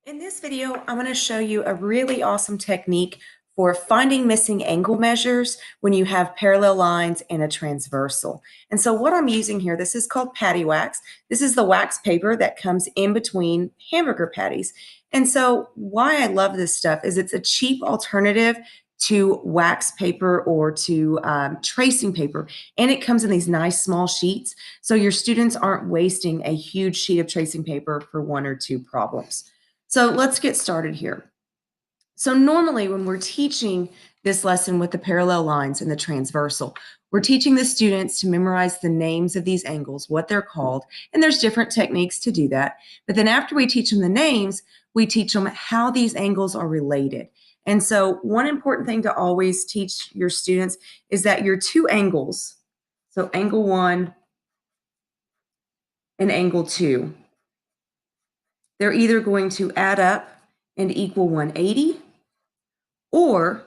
In this video, I'm going to show you a really awesome technique for finding missing angle measures when you have parallel lines and a transversal. And so what I'm using here, this is called patty wax. This is the wax paper that comes in between hamburger patties. And so why I love this stuff is it's a cheap alternative to wax paper or to tracing paper. And it comes in these nice small sheets. So your students aren't wasting a huge sheet of tracing paper for one or two problems. So let's get started here. So normally when we're teaching this lesson with the parallel lines and the transversal, we're teaching the students to memorize the names of these angles, what they're called, and there's different techniques to do that. But then after we teach them the names, we teach them how these angles are related. And so one important thing to always teach your students is that your two angles, so angle 1 and angle 2, they're either going to add up and equal 180, or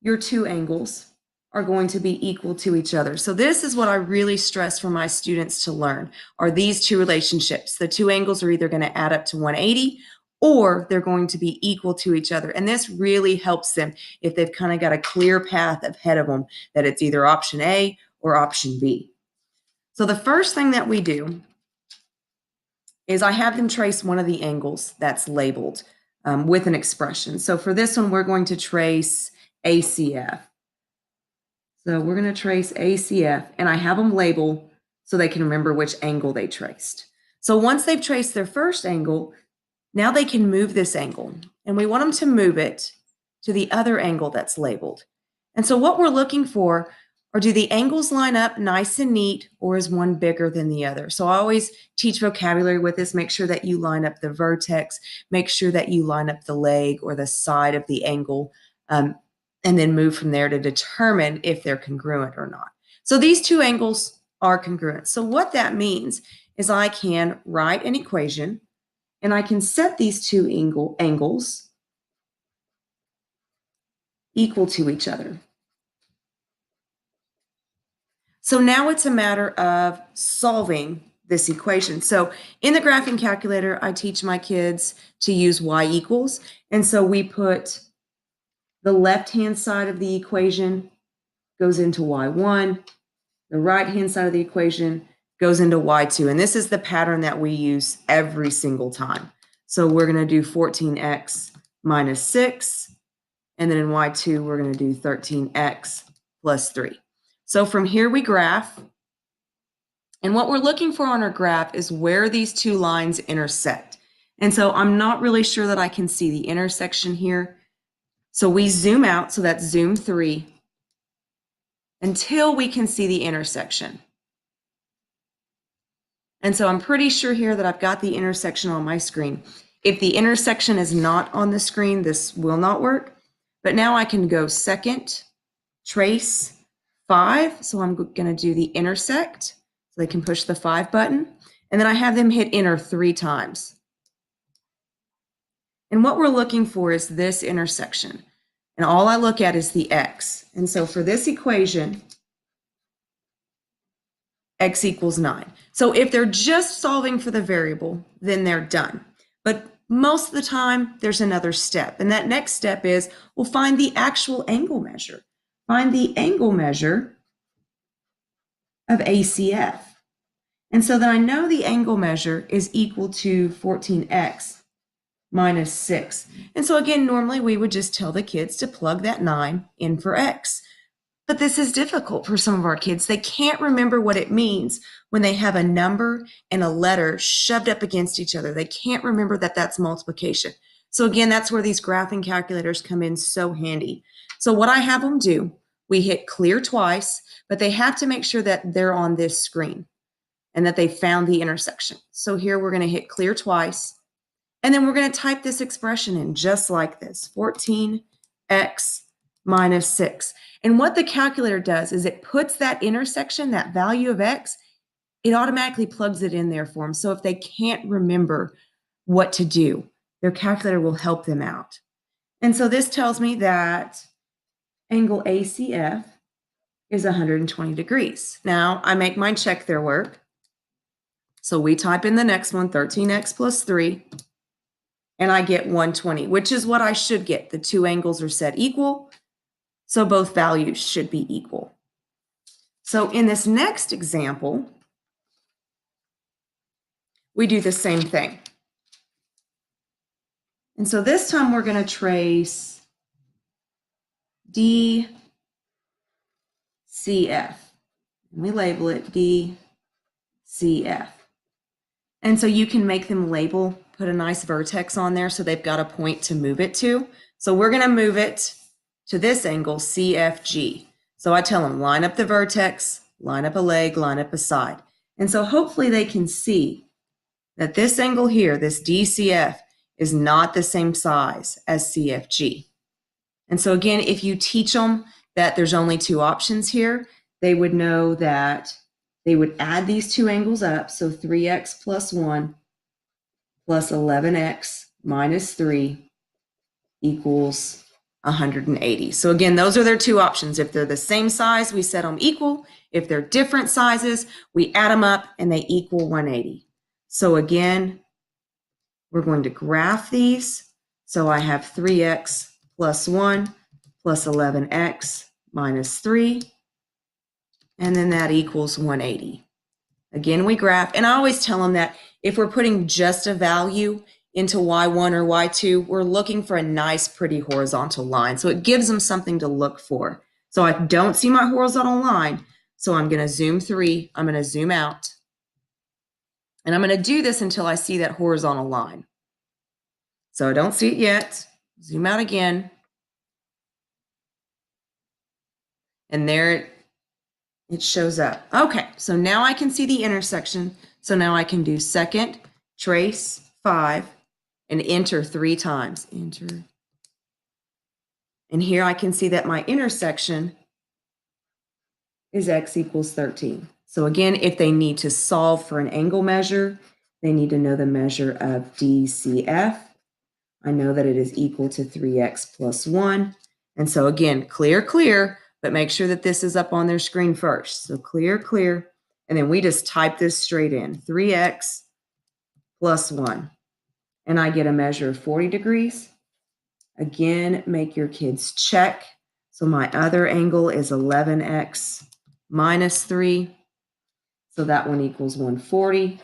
your two angles are going to be equal to each other. So this is what I really stress for my students to learn, are these two relationships. The two angles are either going to add up to 180 or they're going to be equal to each other. And this really helps them if they've kind of got a clear path ahead of them that it's either option A or option B. So the first thing that we do is I have them trace one of the angles that's labeled with an expression. So for this one, we're going to trace ACF. So we're going to trace ACF, and I have them label so they can remember which angle they traced. So once they've traced their first angle, now they can move this angle, and we want them to move it to the other angle that's labeled. And so what we're looking for are, do the angles line up nice and neat, or is one bigger than the other? So I always teach vocabulary with this. Make sure that you line up the vertex, make sure that you line up the leg or the side of the angle, and then move from there to determine if they're congruent or not. So these two angles are congruent. So what that means is I can write an equation, and I can set these two angles equal to each other. So now it's a matter of solving this equation. So in the graphing calculator, I teach my kids to use y equals. And so we put the left-hand side of the equation goes into y1. The right-hand side of the equation goes into y2. And this is the pattern that we use every single time. So we're going to do 14x minus 6. And then in y2, we're going to do 13x plus 3. So from here we graph. And what we're looking for on our graph is where these two lines intersect. And so I'm not really sure that I can see the intersection here. So we zoom out, so that's zoom 3, until we can see the intersection. And so I'm pretty sure here that I've got the intersection on my screen. If the intersection is not on the screen, this will not work. But now I can go second, trace, 5. So I'm going to do the intersect. So they can push the 5 button. And then I have them hit enter 3 times. And what we're looking for is this intersection. And all I look at is the x. And so for this equation, x equals 9. So if they're just solving for the variable, then they're done. But most of the time, there's another step. And that next step is, we'll find the actual angle measure. Find the angle measure of ACF. And so then I know the angle measure is equal to 14x minus 6. And so again, normally we would just tell the kids to plug that 9 in for x. But this is difficult for some of our kids. They can't remember what it means when they have a number and a letter shoved up against each other. They can't remember that that's multiplication. So again, that's where these graphing calculators come in so handy. So what I have them do, we hit clear twice, but they have to make sure that they're on this screen and that they found the intersection. So here we're going to hit clear twice, and then we're going to type this expression in just like this, 14x minus 6. And what the calculator does is it puts that intersection, that value of x, it automatically plugs it in there for them. So if they can't remember what to do, their calculator will help them out. And so this tells me that angle ACF is 120 degrees. Now I make mine check their work. So we type in the next one, 13x plus 3. and I get 120, which is what I should get. The two angles are set equal, so both values should be equal. So in this next example, we do the same thing. And so this time we're going to trace DCF. And we label it DCF. And so you can make them label, put a nice vertex on there so they've got a point to move it to. So we're going to move it to this angle, CFG. So I tell them, line up the vertex, line up a leg, line up a side. And so hopefully they can see that this angle here, this DCF, is not the same size as CFG. And so again, if you teach them that there's only two options here, they would know that they would add these two angles up. So 3x plus 1 plus 11x minus 3 equals 180. So again, those are their two options. If they're the same size, we set them equal. If they're different sizes, we add them up and they equal 180. So again, we're going to graph these. So I have 3x plus 1 plus 11x minus 3. And then that equals 180. Again, we graph. And I always tell them that if we're putting just a value into y1 or y2, we're looking for a nice, pretty horizontal line. So it gives them something to look for. So I don't see my horizontal line. So I'm going to zoom 3. I'm going to zoom out. And I'm going to do this until I see that horizontal line. So I don't see it yet. Zoom out again. And there it shows up. Okay, so now I can see the intersection. So now I can do second, trace 5, and enter 3 times. Enter. And here I can see that my intersection is x equals 13. So again, if they need to solve for an angle measure, they need to know the measure of DCF. I know that it is equal to 3x plus 1. And so again, clear, but make sure that this is up on their screen first. So clear, and then we just type this straight in, 3x plus 1. And I get a measure of 40 degrees. Again, make your kids check. So my other angle is 11x minus 3. So that one equals 140.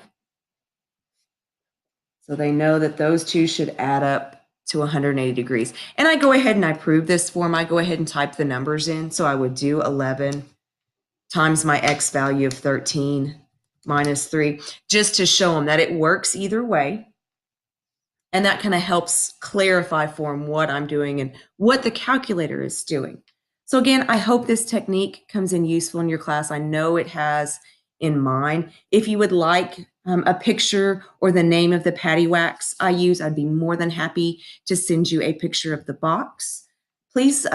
So they know that those two should add up to 180 degrees. And I go ahead and I prove this for them. I go ahead and type the numbers in. So I would do 11 times my x value of 13 minus 3, just to show them that it works either way. And that kind of helps clarify for them what I'm doing and what the calculator is doing. So again, I hope this technique comes in useful in your class. I know it has in mind. If you would like a picture or the name of the patty wax I use, I'd be more than happy to send you a picture of the box. Please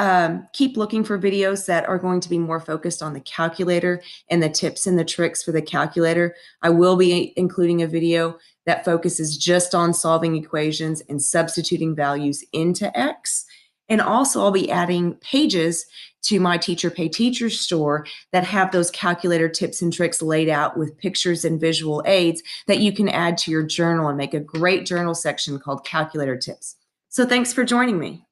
keep looking for videos that are going to be more focused on the calculator and the tips and the tricks for the calculator. I will be including a video that focuses just on solving equations and substituting values into X. And also I'll be adding pages to my Teacher Pay Teacher store that have those calculator tips and tricks laid out with pictures and visual aids that you can add to your journal and make a great journal section called Calculator Tips. So thanks for joining me.